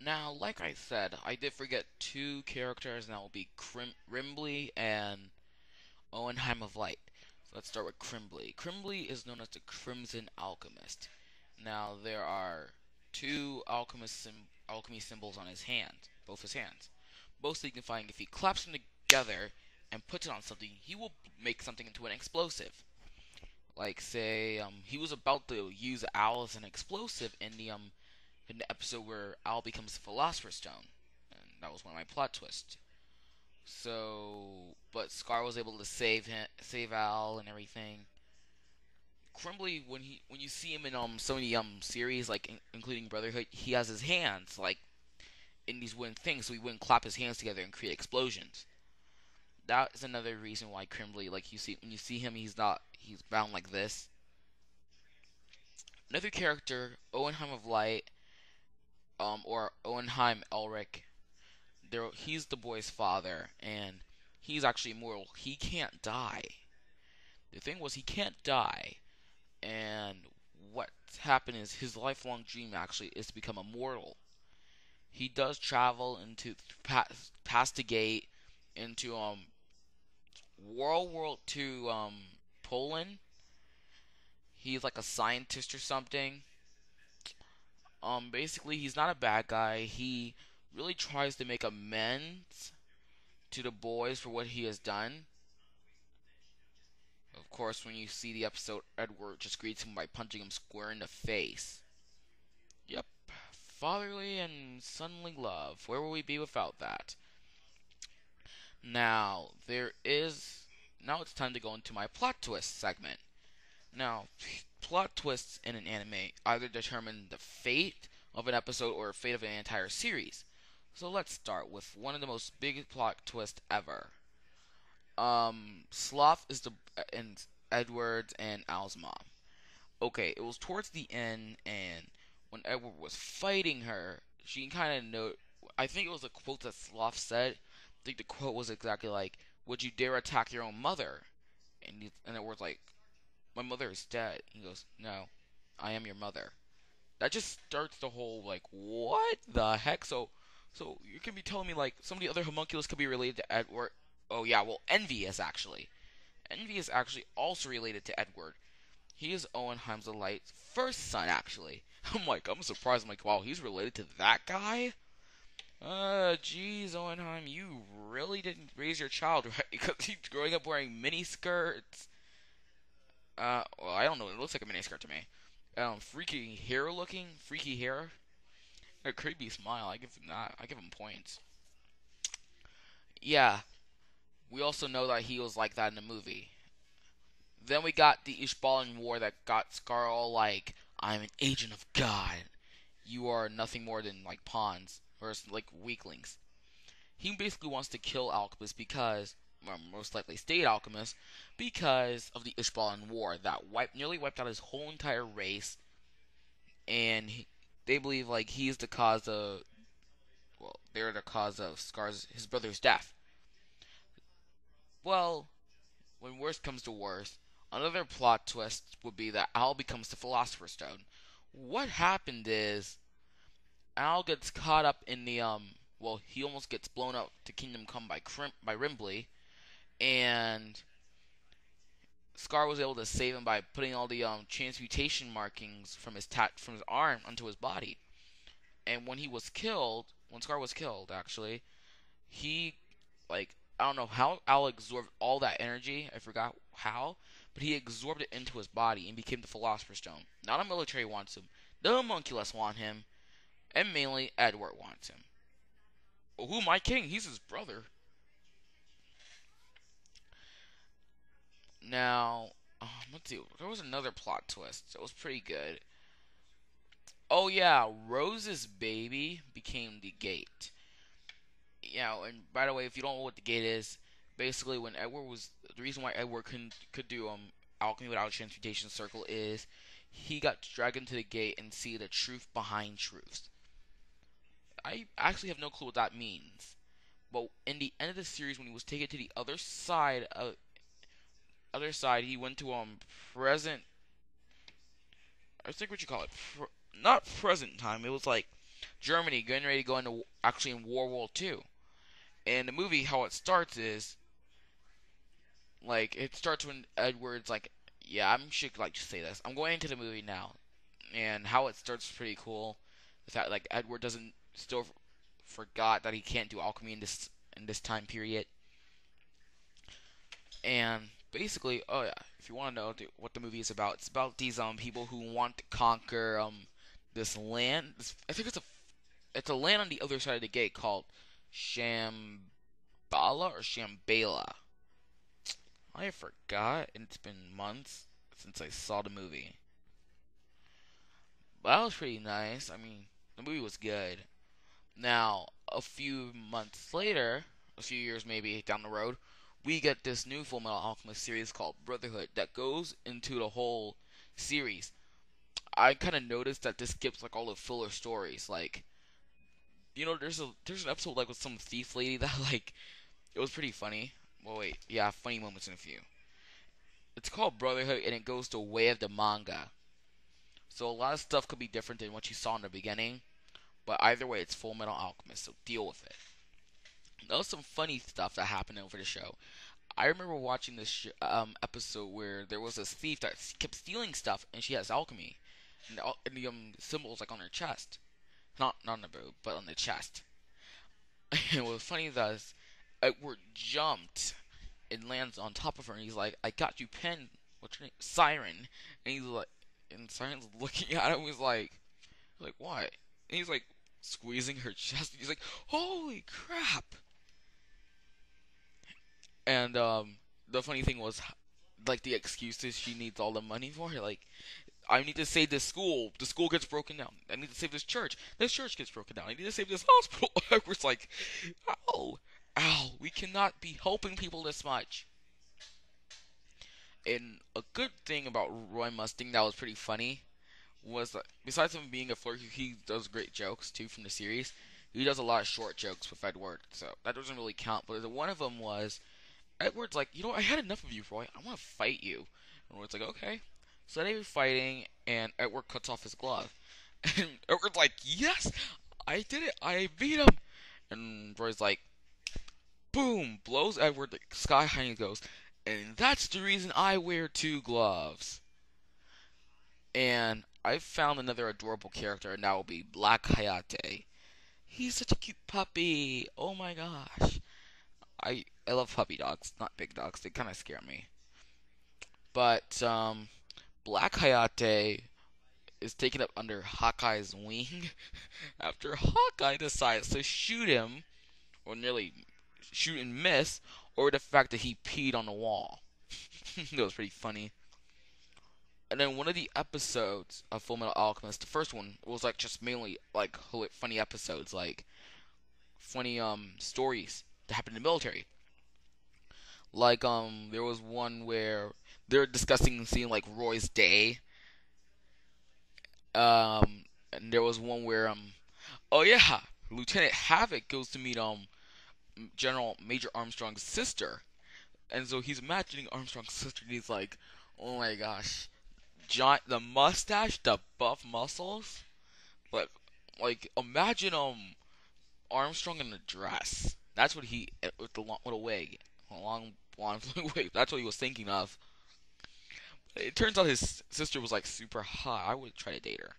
Now, like I said, I did forget two characters, and that will be Crimbley and Owenheim of Light. So let's start with Crimbley. Crimbley is known as the Crimson Alchemist. Now, there are two alchemy symbols on his hand, both his hands, both signifying if he claps them together and puts it on something, he will make something into an explosive. Like, say, he was about to use Owl as an explosive in the episode where Al becomes the Philosopher's Stone, and that was one of my plot twists. So, but Scar was able to save Al and everything. Crumbly, when you see him in some of the series, like including Brotherhood, he has his hands like in these wooden things, so he wouldn't clap his hands together and create explosions. That is another reason why Crumbly, like you see when you see him, he's bound like this. Another character, Owenheim of Light, or Owenheim Elric, he's the boy's father, and he's actually immortal. He can't die. The thing was, he can't die, and what happened is his lifelong dream actually is to become immortal. He does travel into past the gate into World War II Poland. He's like a scientist or something. Basically, he's not a bad guy. He really tries to make amends to the boys for what he has done. Of course, when you see the episode, Edward just greets him by punching him square in the face. Yep, fatherly and sonly love. Where would we be without that? Now, Now it's time to go into my plot twist segment. Now, plot twists in an anime either determine the fate of an episode or the fate of an entire series. So let's start with one of the most biggest plot twists ever. Sloth is the and Edward and Al's mom. Okay, it was towards the end, and when Edward was fighting her, she kind of know. I think it was a quote that Sloth said. I think the quote was exactly like, "Would you dare attack your own mother?" And Edward's like, "My mother is dead." He goes, "No, I am your mother." That just starts the whole like, what the heck? So you can be telling me like some of the other homunculus could be related to Edward? Oh yeah, well Envy is actually. Envy is actually also related to Edward. He is Owen Light's first son, actually. I'm surprised. I'm like, wow, he's related to that guy? Geez, Owenheim, you really didn't raise your child right because he's growing up wearing mini skirts. Well, I don't know. It looks like a mini skirt to me. Freaky hair, a creepy smile. I give him that. I give him points. Yeah, we also know that he was like that in the movie. Then we got the Ishbalan War that got Scar all like, I'm an agent of God. You are nothing more than like pawns or like weaklings. He basically wants to kill Alchemist because, well, most likely State Alchemist, because of the Ishbalan War that nearly wiped out his whole entire race, and they believe like he's the cause of, well, they're the cause of his brother's death. Well, when worst comes to worst, another plot twist would be that Al becomes the Philosopher's Stone. What happened is Al gets caught up in the well, he almost gets blown up to Kingdom Come by Rimbley, and Scar was able to save him by putting all the transmutation markings from from his arm onto his body. And when Scar was killed, actually, he like I don't know how Al absorbed all that energy. I forgot how, but he absorbed it into his body and became the Philosopher's Stone. Now the military wants him, the homunculus want him, and mainly Edward wants him. Oh, who my king? He's his brother. Now, let's see. There was another plot twist that was pretty good. Oh yeah, Rose's baby became the gate. And by the way, if you don't know what the gate is, basically when Edward was the reason why Edward could do alchemy without a transmutation circle is he got dragged into the gate and see the truth behind truths. I actually have no clue what that means. But in the end of the series, when he was taken to the other side, he went to present. I think what you call it, not present time. It was like Germany getting ready to go into actually in World War II. And the movie, how it starts is like it starts when Edward's like, yeah, I'm should like just say this. I'm going into the movie now, and how it starts is pretty cool. The fact like Edward doesn't still forgot that he can't do alchemy in this time period, and basically, oh yeah, if you want to know what the movie is about, it's about these people who want to conquer this land. I think it's a land on the other side of the gate called Shambhala or Shambhala. I forgot. It's been months since I saw the movie. But that was pretty nice. I mean, the movie was good. Now, a few months later, a few years maybe down the road, we get this new Full Metal Alchemist series called Brotherhood that goes into the whole series. I kind of noticed that this skips like all the filler stories. Like, there's an episode like with some thief lady that like it was pretty funny. Well, wait, yeah, funny moments in a few. It's called Brotherhood and it goes the way of the manga. So a lot of stuff could be different than what you saw in the beginning, but either way, it's Full Metal Alchemist, so deal with it. There was some funny stuff that happened over the show. I remember watching this episode where there was this thief that kept stealing stuff, and she has alchemy, and the symbols like on her chest, not on the boob, but on the chest. And what was funny is Edward jumped and lands on top of her, and he's like, "I got you pinned. What's your name? Siren." And he's like, and Siren's looking at him. He's like what? And he's like squeezing her chest. He's like, "Holy crap!" And the funny thing was, like the excuses she needs all the money for. Like, I need to save this school. The school gets broken down. I need to save this church. This church gets broken down. I need to save this hospital. Edward's like, "Ow, ow, we cannot be helping people this much." And a good thing about Roy Mustang that was pretty funny was that besides him being a flirt, he does great jokes too from the series. He does a lot of short jokes with Edward, so that doesn't really count. But one of them was Edward's like, I had enough of you, Roy. I want to fight you. And Roy's like, okay. So they were fighting, and Edward cuts off his glove. And Edward's like, yes, I did it. I beat him. And Roy's like, boom, blows Edward like, sky high and goes, and that's the reason I wear two gloves. And I found another adorable character, and that will be Black Hayate. He's such a cute puppy. Oh my gosh. I love puppy dogs, not big dogs. They kind of scare me. But Black Hayate is taken up under Hawkeye's wing after Hawkeye decides to shoot him, or nearly shoot and miss, over the fact that he peed on the wall. That was pretty funny. And then one of the episodes of Full Metal Alchemist, the first one, was like just mainly like funny episodes, like funny stories that happened in the military. Like there was one where they're discussing seeing like Roy's day. And there was one where oh yeah, Lieutenant Havoc goes to meet General Major Armstrong's sister, and so he's imagining Armstrong's sister, and he's like, oh my gosh, giant the mustache, the buff muscles, like imagine Armstrong in a dress. That's what he with the with a wig, a long blonde wig. That's what he was thinking of. It turns out his sister was like super hot. I would try to date her.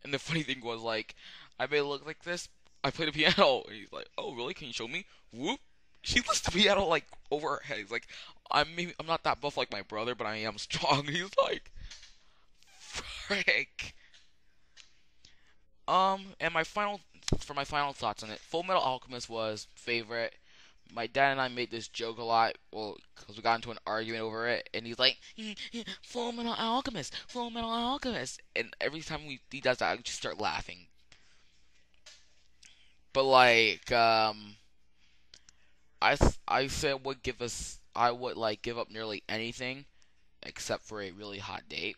And the funny thing was like, I made it look like this. I play the piano. And he's like, oh really? Can you show me? Whoop. She lifts the piano like over her head. He's like, I'm not that buff like my brother, but I am strong. He's like, frick. And my final thoughts on it, Full Metal Alchemist was favorite. My dad and I made this joke a lot, well, because we got into an argument over it, and he's like, Full Metal Alchemist, Full Metal Alchemist, and every time he does that, I just start laughing. But like, I said I would like give up nearly anything except for a really hot date.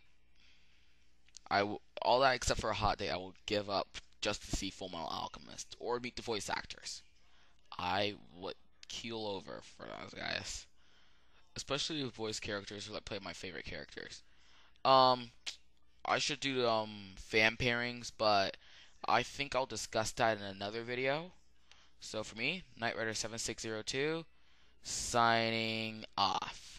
All that except for a hot date, I would give up just to see Full Metal Alchemist or meet the voice actors. I would keel over for those guys, especially the voice characters who like play my favorite characters. Um, I should do fan pairings, but I think I'll discuss that in another video. So for me, Knight Rider 7602, signing off.